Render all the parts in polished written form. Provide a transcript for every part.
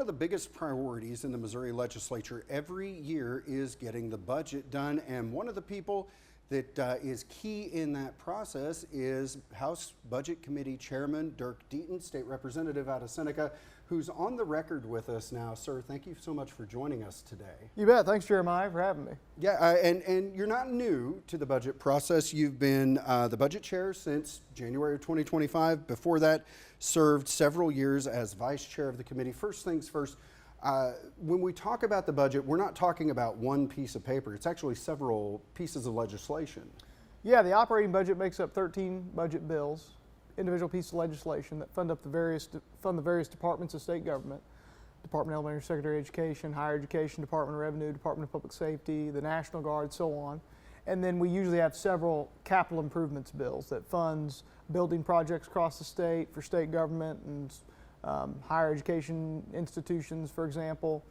the biggest priorities in the Missouri legislature every year is getting the budget done, and one of the people that is key in that process is House Budget Committee Chairman Dirk Deaton, state representative out of Seneca, who's on the record with us now. Sir, thank you so much for joining us today. You bet. Thanks, Jeremiah, for having me. Yeah, and you're not new to the budget process. You've been the budget chair since January of 2025. Before that, served several years as vice chair of the committee. First things first, when we talk about the budget, we're not talking about one piece of paper. It's actually several pieces of legislation. Yeah, the operating budget makes up 13 budget bills, individual pieces of legislation that fund the various departments of state government. Department of Elementary Secondary Education, Higher Education, Department of Revenue, Department of Public Safety, the National Guard, so on. And then we usually have several capital improvements bills that funds building projects across the state for state government and higher education institutions, for example.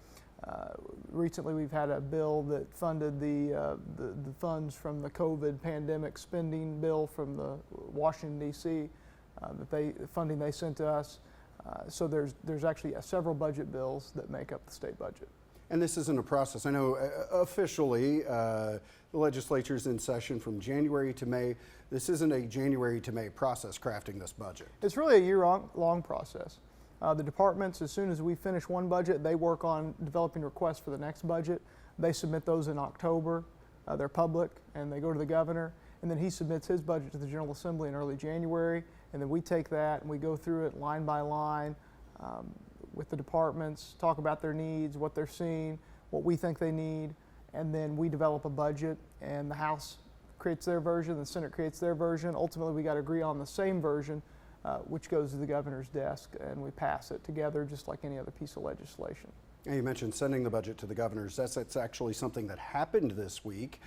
Recently we've had a bill that funded the funds from the COVID pandemic spending bill from the Washington, D.C., funding they sent to us. So there's actually several budget bills that make up the state budget. And this isn't a process. I know officially the legislature's in session from January to May. This isn't a January to May process crafting this budget. It's really a year-long process. The departments, as soon as we finish one budget, they work on developing requests for the next budget. They submit those in October. They're public, and they go to the governor. And then he submits his budget to the General Assembly in early January. And then we take that and we go through it line by line with the departments, talk about their needs, what they're seeing, what we think they need. And then we develop a budget, and the House creates their version, the Senate creates their version. Ultimately, we got to agree on the same version, which goes to the governor's desk, and we pass it together just like any other piece of legislation. And you mentioned sending the budget to the governors. That's actually something that happened this week.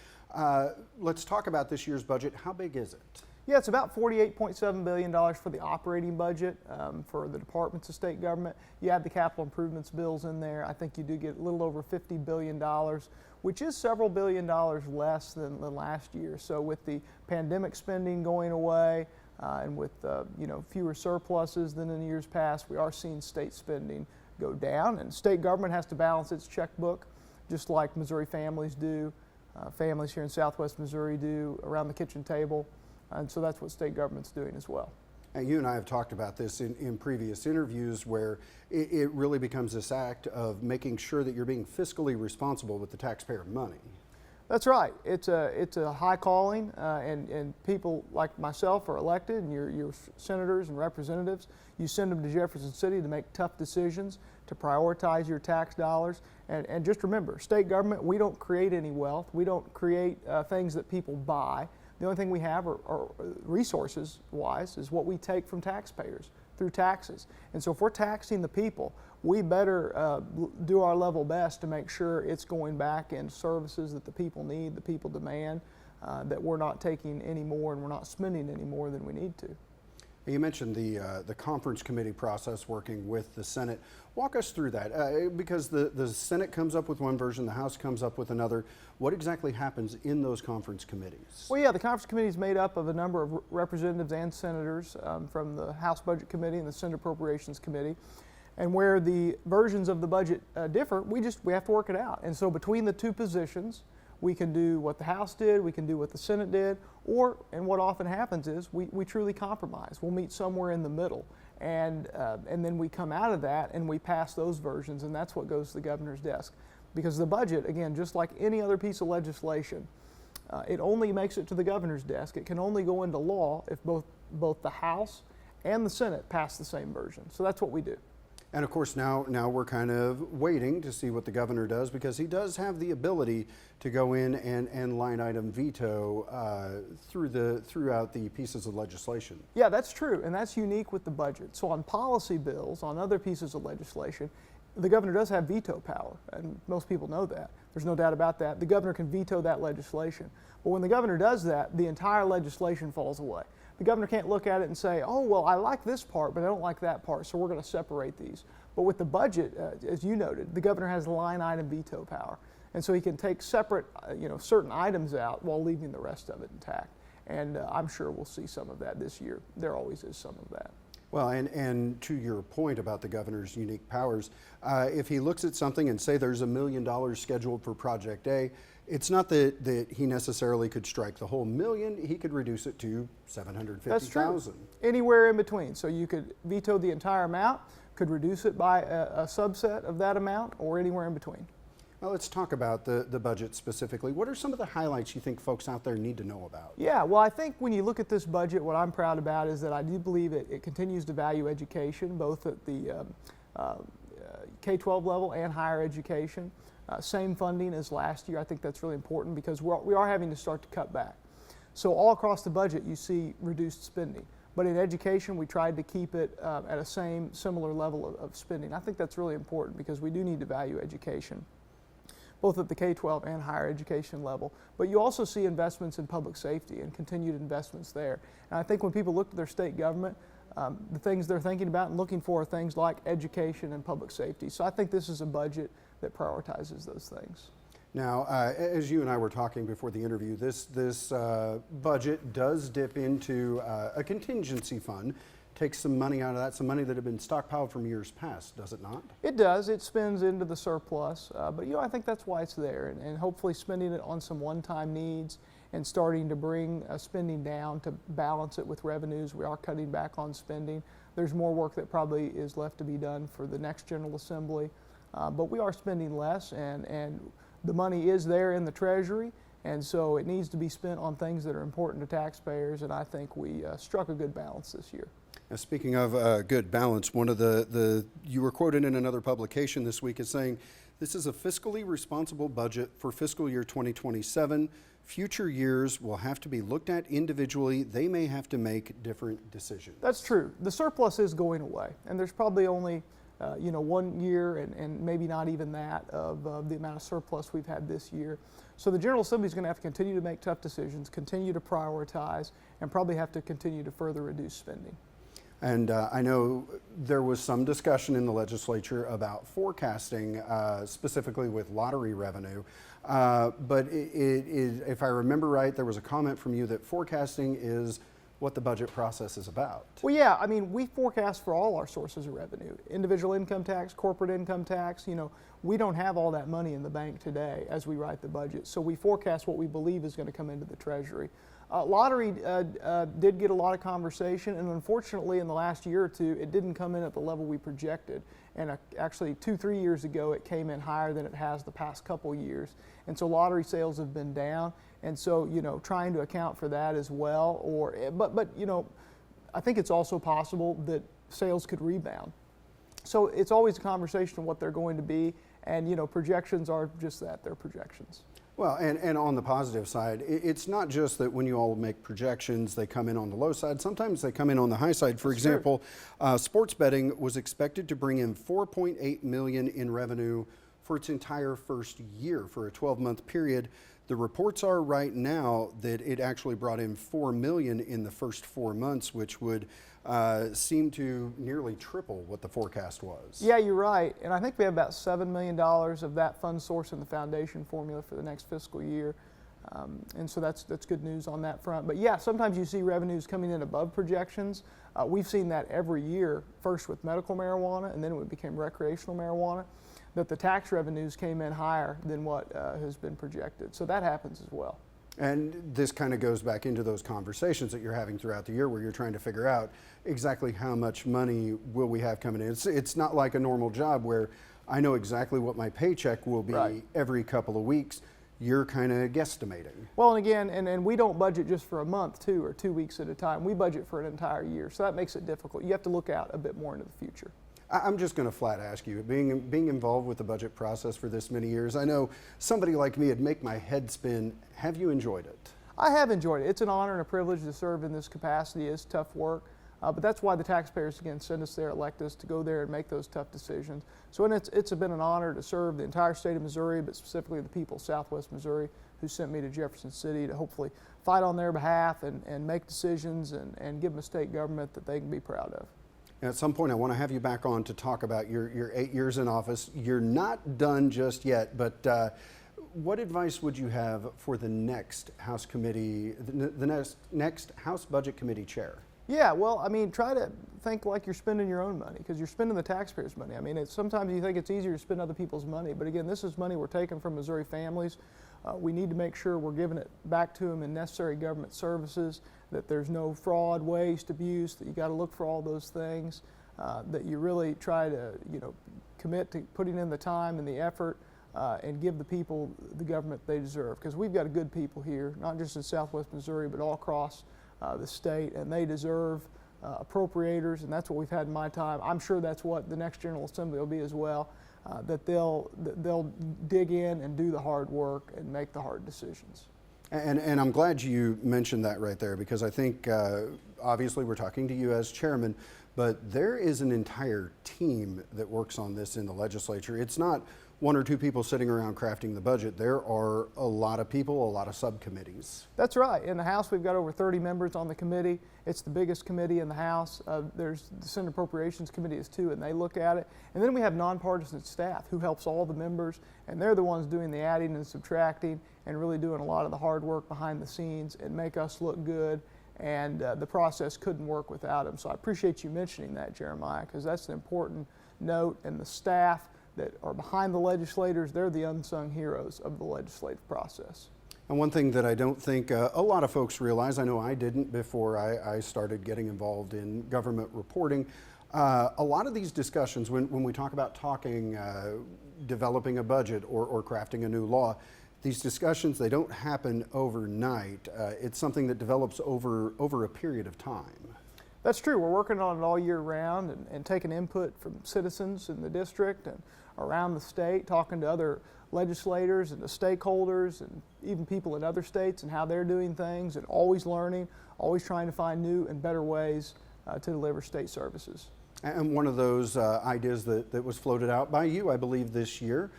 Let's talk about this year's budget. How big is it? Yeah, it's about $48.7 billion for the operating budget for the departments of state government. You add the capital improvements bills in there, I think you do get a little over $50 billion, which is several billion dollars less than last year. So with the pandemic spending going away and with fewer surpluses than in years past, we are seeing state spending go down, and state government has to balance its checkbook just like Missouri families do, families here in Southwest Missouri do around the kitchen table. And so that's what state government's doing as well. And you and I have talked about this in previous interviews, where it really becomes this act of making sure that you're being fiscally responsible with the taxpayer money. That's right. It's a high calling, and people like myself are elected, and your senators and representatives. You send them to Jefferson City to make tough decisions, to prioritize your tax dollars. And just remember, state government, we don't create any wealth. We don't create things that people buy. The only thing we have are resources-wise is what we take from taxpayers through taxes. And so if we're taxing the people, we better do our level best to make sure it's going back in services that the people need, the people demand, that we're not taking any more and we're not spending any more than we need to. You mentioned the conference committee process working with the Senate. Walk us through that, because the Senate comes up with one version, the House comes up with another. What exactly happens in those conference committees? Well, yeah, the conference committee is made up of a number of representatives and senators from the House Budget Committee and the Senate Appropriations Committee. And where the versions of the budget differ, we have to work it out. And so between the two positions, we can do what the House did, we can do what the Senate did, and what often happens is we truly compromise. We'll meet somewhere in the middle, and then we come out of that and we pass those versions, and that's what goes to the governor's desk. Because the budget, again, just like any other piece of legislation, it only makes it to the governor's desk. It can only go into law if both the House and the Senate pass the same version. So that's what we do. And of course, now we're kind of waiting to see what the governor does, because he does have the ability to go in and line item veto throughout the pieces of legislation. Yeah, that's true, and that's unique with the budget. So on policy bills, on other pieces of legislation, the governor does have veto power, and most people know that. There's no doubt about that. The governor can veto that legislation. But when the governor does that, the entire legislation falls away. The governor can't look at it and say, oh, well, I like this part, but I don't like that part, so we're going to separate these. But with the budget, as you noted, the governor has line item veto power. And so he can take separate, certain items out while leaving the rest of it intact. And I'm sure we'll see some of that this year. There always is some of that. Well, and to your point about the governor's unique powers, if he looks at something and say there's $1 million scheduled for Project A, it's not that he necessarily could strike the whole million. He could reduce it to $750,000. That's true. Anywhere in between. So you could veto the entire amount, could reduce it by a subset of that amount, or anywhere in between. Well, let's talk about the budget specifically. What are some of the highlights you think folks out there need to know about? Yeah, well, I think when you look at this budget, what I'm proud about is that I do believe it continues to value education, both at the K-12 level and higher education. Same funding as last year. I think that's really important because we are having to start to cut back. So all across the budget, you see reduced spending. But in education, we tried to keep it at a similar level of spending. I think that's really important because we do need to value education, both at the K-12 and higher education level. But you also see investments in public safety and continued investments there. And I think when people look to their state government, the things they're thinking about and looking for are things like education and public safety. So I think this is a budget that prioritizes those things. Now, as you and I were talking before the interview, this budget does dip into a contingency fund, takes some money out of that, some money that had been stockpiled from years past, does it not? It does. It spends into the surplus, but I think that's why it's there, and hopefully spending it on some one-time needs and starting to bring spending down to balance it with revenues. We are cutting back on spending. There's more work that probably is left to be done for the next General Assembly, but we are spending less, and the money is there in the Treasury, and so it needs to be spent on things that are important to taxpayers, and I think we struck a good balance this year. Now, speaking of good balance, one of you were quoted in another publication this week as saying, this is a fiscally responsible budget for fiscal year 2027. Future years will have to be looked at individually. They may have to make different decisions. That's true. The surplus is going away, and there's probably only 1 year and maybe not even that of the amount of surplus we've had this year. So the General Assembly is going to have to continue to make tough decisions, continue to prioritize, and probably have to continue to further reduce spending. And I know there was some discussion in the legislature about forecasting, specifically with lottery revenue. But if I remember right, there was a comment from you that forecasting is what the budget process is about. Well, yeah, I mean, we forecast for all our sources of revenue. Individual income tax, corporate income tax, we don't have all that money in the bank today as we write the budget. So we forecast what we believe is going to come into the Treasury. Lottery did get a lot of conversation, and unfortunately in the last year or two, it didn't come in at the level we projected. And actually 2-3 years ago, it came in higher than it has the past couple years. And so lottery sales have been down. And so, trying to account for that as well, but I think it's also possible that sales could rebound. So it's always a conversation of what they're going to be, and projections are just that, they're projections. Well, and on the positive side, it's not just that when you all make projections, they come in on the low side. Sometimes they come in on the high side. For example, sports betting was expected to bring in $4.8 million in revenue for its entire first year, for a 12-month period. The reports are right now that it actually brought in $4 million in the first 4 months, which would seem to nearly triple what the forecast was. Yeah, you're right. And I think we have about $7 million of that fund source in the foundation formula for the next fiscal year. And so that's good news on that front. But yeah, sometimes you see revenues coming in above projections. We've seen that every year, first with medical marijuana, and then when it became recreational marijuana, that the tax revenues came in higher than what has been projected. So that happens as well. And this kind of goes back into those conversations that you're having throughout the year where you're trying to figure out exactly how much money will we have coming in. It's not like a normal job where I know exactly what my paycheck will be every couple of weeks. You're kind of guesstimating. Well, and again, and we don't budget just for a month, too, or 2 weeks at a time. We budget for an entire year, so that makes it difficult. You have to look out a bit more into the future. I'm just going to flat ask you, being involved with the budget process for this many years, I know somebody like me would make my head spin. Have you enjoyed it? I have enjoyed it. It's an honor and a privilege to serve in this capacity. It's tough work, but that's why the taxpayers, again, send us there, elect us to go there and make those tough decisions. So it's been an honor to serve the entire state of Missouri, but specifically the people of Southwest Missouri who sent me to Jefferson City to hopefully fight on their behalf and make decisions and give them a state government that they can be proud of. At some point, I want to have you back on to talk about your 8 years in office. You're not done just yet, but what advice would you have for the next House committee, the next House Budget Committee chair? Yeah, well, I mean, try to think like you're spending your own money because you're spending the taxpayers' money. I mean, sometimes you think it's easier to spend other people's money, but again, this is money we're taking from Missouri families. We need to make sure we're giving it back to them in necessary government services, that there's no fraud, waste, abuse, that you got to look for all those things, that you really try to, commit to putting in the time and the effort and give the people the government they deserve. Because we've got good people here, not just in Southwest Missouri, but all across the state, and they deserve appropriators, and that's what we've had in my time. I'm sure that's what the next General Assembly will be as well, that they'll dig in and do the hard work and make the hard decisions. And I'm glad you mentioned that right there, because I think obviously we're talking to you as chairman, but there is an entire team that works on this in the legislature. It's not one or two people sitting around crafting the budget. There are a lot of people, a lot of subcommittees. That's right. In the House, we've got over 30 members on the committee. It's the biggest committee in the House. There's the Senate Appropriations Committee is too, and they look at it. And then we have nonpartisan staff who helps all the members, and they're the ones doing the adding and subtracting and really doing a lot of the hard work behind the scenes and make us look good. And the process couldn't work without them. So I appreciate you mentioning that, Jeremiah, because that's an important note. And the staff that are behind the legislators, they're the unsung heroes of the legislative process. And one thing that I don't think a lot of folks realize, I know I didn't before I started getting involved in government reporting, a lot of these discussions, when we talk about developing a budget or crafting a new law, these discussions, they don't happen overnight. It's something that develops over a period of time. That's true. We're working on it all year round and taking input from citizens in the district and around the state, talking to other legislators and the stakeholders and even people in other states and how they're doing things, and always learning, always trying to find new and better ways to deliver state services. And one of those ideas that was floated out by you, I believe, this year,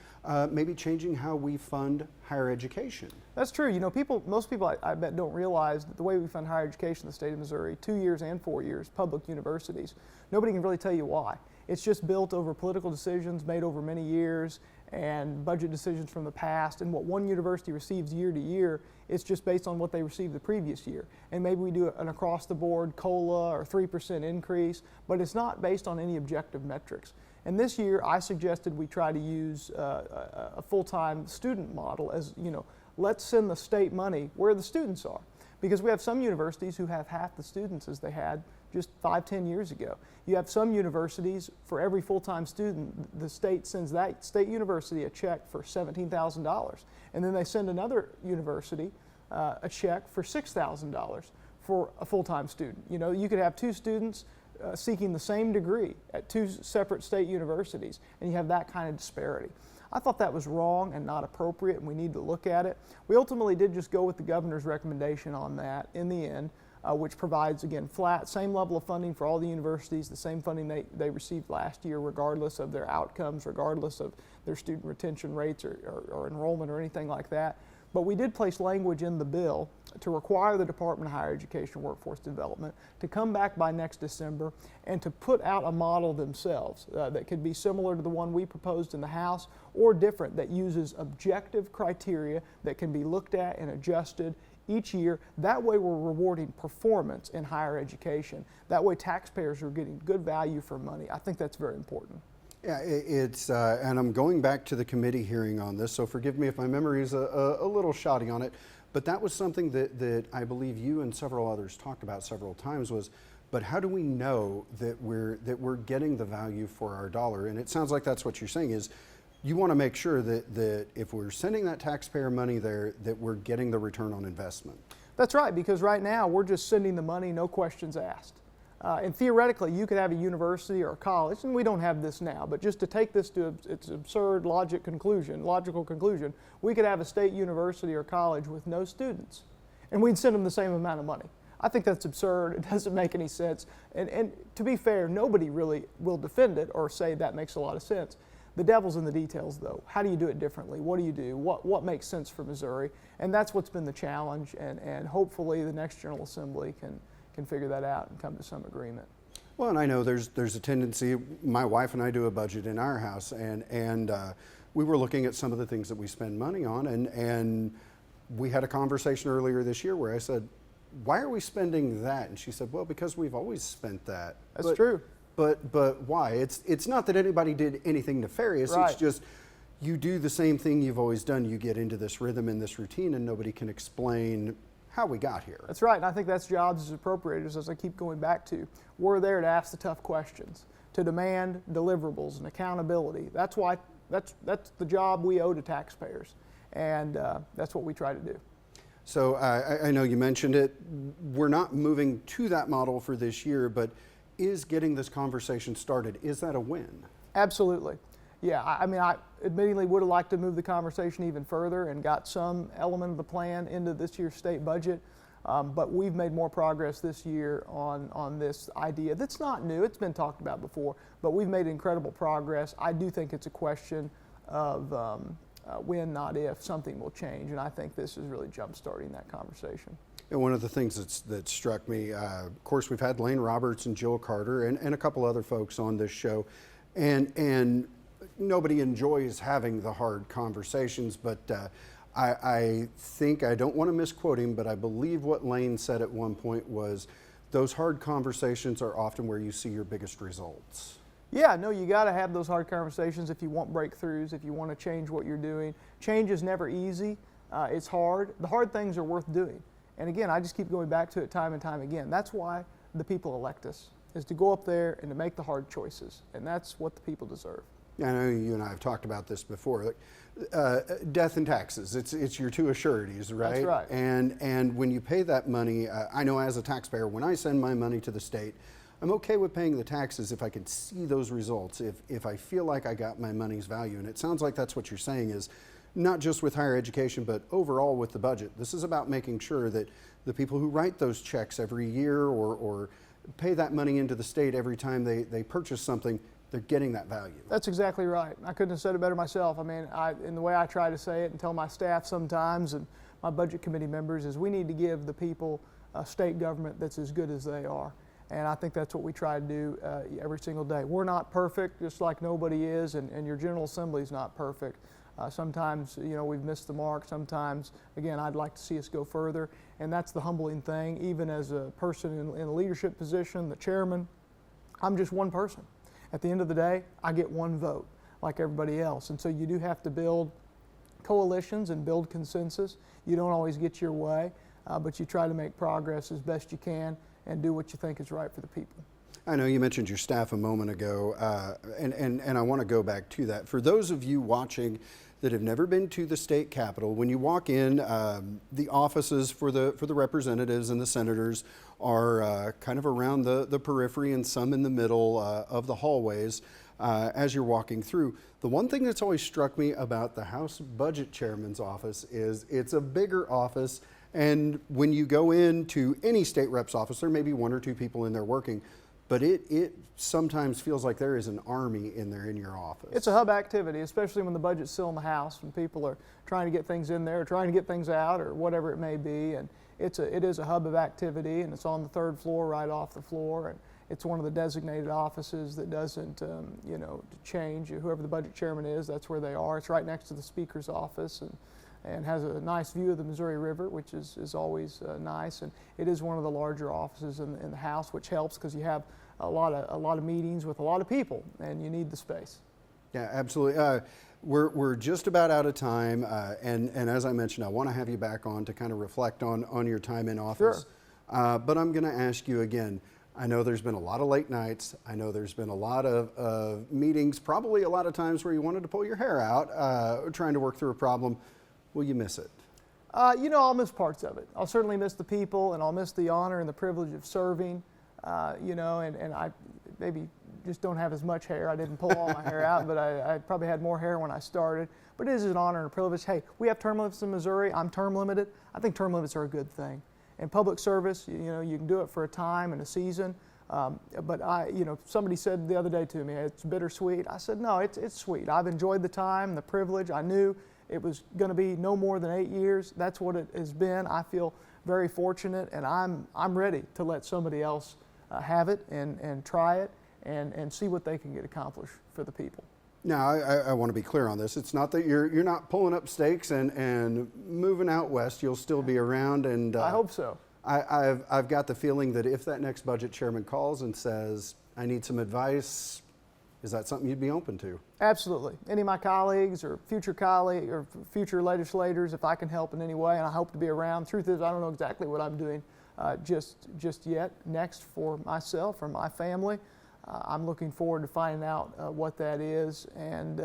maybe changing how we fund higher education. That's true. Most people I bet don't realize that the way we fund higher education in the state of Missouri, 2 years and 4 years, public universities, nobody can really tell you why. It's just built over political decisions made over many years and budget decisions from the past, and what one university receives year to year, it's just based on what they received the previous year. And maybe we do an across-the-board COLA or 3% increase, but it's not based on any objective metrics. And this year, I suggested we try to use a full-time student model as, let's send the state money where the students are. Because we have some universities who have half the students as they had just 5-10 years ago. You have some universities, for every full-time student, the state sends that state university a check for $17,000. And then they send another university a check for $6,000 for a full-time student. You could have two students seeking the same degree at two separate state universities, and you have that kind of disparity. I thought that was wrong and not appropriate, and we need to look at it. We ultimately did just go with the governor's recommendation on that in the end, which provides, again, flat, same level of funding for all the universities, the same funding they received last year, regardless of their outcomes, regardless of their student retention rates or enrollment or anything like that. But we did place language in the bill to require the Department of Higher Education Workforce Development to come back by next December and to put out a model themselves that could be similar to the one we proposed in the House or different, that uses objective criteria that can be looked at and adjusted each year. That way we're rewarding performance in higher education. That way taxpayers are getting good value for money. I think that's very important. Yeah, it's, and I'm going back to the committee hearing on this, so forgive me if my memory is a little shoddy on it, but that was something that I believe you and several others talked about several times was, but how do we know that we're getting the value for our dollar? And it sounds like that's what you're saying is, you want to make sure that if we're sending that taxpayer money there, that we're getting the return on investment. That's right, because right now we're just sending the money, no questions asked. And theoretically, you could have a university or a college, and we don't have this now, but just to take this to its absurd logical conclusion, we could have a state university or college with no students, and we'd send them the same amount of money. I think that's absurd. It doesn't make any sense. And to be fair, nobody really will defend it or say that makes a lot of sense. The devil's in the details, though. How do you do it differently? What do you do? What makes sense for Missouri? And that's what's been the challenge, and hopefully the next General Assembly can figure that out and come to some agreement. Well, and I know there's a tendency, my wife and I do a budget in our house, and we were looking at some of the things that we spend money on, and we had a conversation earlier this year where I said, why are we spending that? And she said, well, because we've always spent that. That's true. But why? It's not that anybody did anything nefarious. Right. It's just you do the same thing you've always done. You get into this rhythm and this routine, and nobody can explain how we got here. That's right, and I think that's jobs as appropriators, as I keep going back to. We're there to ask the tough questions, to demand deliverables and accountability. That's the job we owe to taxpayers, and that's what we try to do. So I know you mentioned it. We're not moving to that model for this year, but is getting this conversation started, is that a win? Absolutely. Yeah, I mean, I admittedly would have liked to move the conversation even further and got some element of the plan into this year's state budget, but we've made more progress this year on this idea that's not new. It's been talked about before, but we've made incredible progress. I do think it's a question of when, not if, something will change, and I think this is really jump-starting that conversation. And one of the things that struck me, of course, we've had Lane Roberts and Jill Carter and a couple other folks on this show, and nobody enjoys having the hard conversations, but I think, I don't want to misquote him, but I believe what Lane said at one point was, those hard conversations are often where you see your biggest results. Yeah, no, you got to have those hard conversations if you want breakthroughs, if you want to change what you're doing. Change is never easy. It's hard. The hard things are worth doing. And again, I just keep going back to it time and time again. That's why the people elect us, is to go up there and to make the hard choices. And that's what the people deserve. I know you and I have talked about this before. Death and taxes, it's your two assurities, right? That's right. And when you pay that money, I know as a taxpayer, when I send my money to the state, I'm okay with paying the taxes if I can see those results, if I feel like I got my money's value. And it sounds like that's what you're saying, is not just with higher education, but overall with the budget. This is about making sure that the people who write those checks every year or pay that money into the state every time they purchase something, they're getting that value. That's exactly right. I couldn't have said it better myself. I mean, in the way I try to say it and tell my staff sometimes and my budget committee members is we need to give the people a state government that's as good as they are. And I think that's what we try to do every single day. We're not perfect, just like nobody is, and your General Assembly is not perfect. Sometimes, we've missed the mark. Sometimes, again, I'd like to see us go further. And that's the humbling thing. Even as a person in a leadership position, the chairman, I'm just one person. At the end of the day, I get one vote like everybody else. And so you do have to build coalitions and build consensus. You don't always get your way, but you try to make progress as best you can and do what you think is right for the people. I know you mentioned your staff a moment ago, and I want to go back to that. For those of you watching that have never been to the state capitol, when you walk in, the offices for the representatives and the senators are kind of around the periphery and some in the middle of the hallways as you're walking through. The one thing that's always struck me about the House Budget Chairman's office is it's a bigger office, and when you go into any state rep's office, there may be one or two people in there working, but it sometimes feels like there is an army in there in your office. It's a hub activity, especially when the budget's still in the House, when people are trying to get things in there, or trying to get things out, or whatever it may be. And it is a hub of activity, and it's on the third floor, right off the floor. And it's one of the designated offices that doesn't, change. Whoever the budget chairman is, that's where they are. It's right next to the Speaker's office, and has a nice view of the Missouri River, which is always nice. And it is one of the larger offices in the House, which helps because you have a lot of meetings with a lot of people, and you need the space. Yeah, absolutely. We're just about out of time, and as I mentioned, I want to have you back on to kind of reflect on your time in office. Sure. But I'm going to ask you again. I know there's been a lot of late nights. I know there's been a lot of meetings, probably a lot of times where you wanted to pull your hair out trying to work through a problem. Will you miss it? I'll miss parts of it. I'll certainly miss the people, and I'll miss the honor and the privilege of serving. And I maybe just don't have as much hair. I didn't pull all my hair out, but I probably had more hair when I started. But it is an honor and a privilege. Hey, we have term limits in Missouri. I'm term limited. I think term limits are a good thing. In public service, you can do it for a time and a season. But somebody said the other day to me, it's bittersweet. I said, no, it's sweet. I've enjoyed the time, the privilege. I knew it was going to be no more than 8 years. That's what it has been. I feel very fortunate, and I'm ready to let somebody else have it and try it and see what they can get accomplished for the people. Now, I want to be clear on this. It's not that you're not pulling up stakes and moving out west. You'll still be around. And I hope so. I've got the feeling that if that next budget chairman calls and says, I need some advice, is that something you'd be open to? Absolutely. Any of my colleagues or future legislators, if I can help in any way, and I hope to be around. Truth is, I don't know exactly what I'm doing just yet. Next for myself or my family, I'm looking forward to finding out what that is. And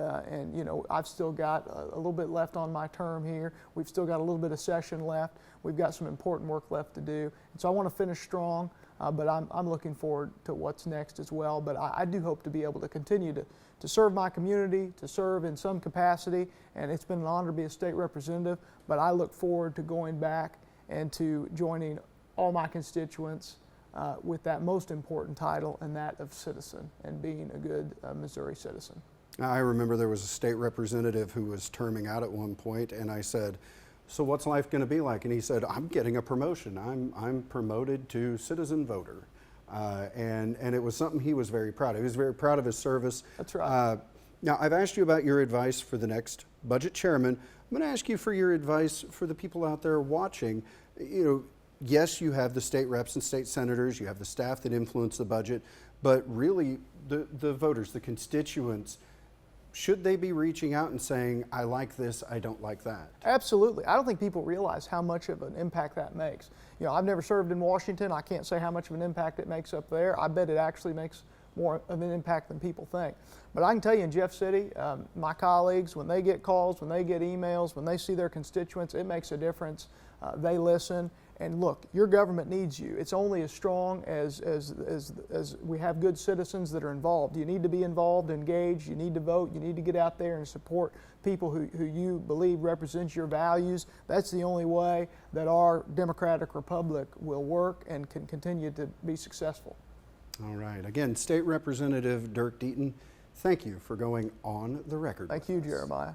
you know, I've still got a little bit left on my term here. We've still got a little bit of session left. We've got some important work left to do. And so I want to finish strong. But I'm looking forward to what's next as well. But I do hope to be able to continue to serve my community, to serve in some capacity, and it's been an honor to be a state representative, but I look forward to going back and to joining all my constituents with that most important title, and that of citizen, and being a good Missouri citizen. I remember there was a state representative who was terming out at one point, and I said, so what's life going to be like? And he said, I'm getting a promotion. I'm promoted to citizen voter. And it was something he was very proud of. He was very proud of his service. That's right. Now, I've asked you about your advice for the next budget chairman. I'm going to ask you for your advice for the people out there watching. You know, yes, you have the state reps and state senators, you have the staff that influence the budget, but really the voters, the constituents, should they be reaching out and saying, I like this, I don't like that? Absolutely. I don't think people realize how much of an impact that makes. You know, I've never served in Washington. I can't say how much of an impact it makes up there. I bet it actually makes more of an impact than people think. But I can tell you in Jeff City, my colleagues, when they get calls, when they get emails, when they see their constituents, it makes a difference. They listen. And look, your government needs you. It's only as strong as we have good citizens that are involved. You need to be involved, engaged, you need to vote, you need to get out there and support people who you believe represent your values. That's the only way that our democratic republic will work and can continue to be successful. All right. Again, State Representative Dirk Deaton, thank you for going on the record. Thank you, Jeremiah.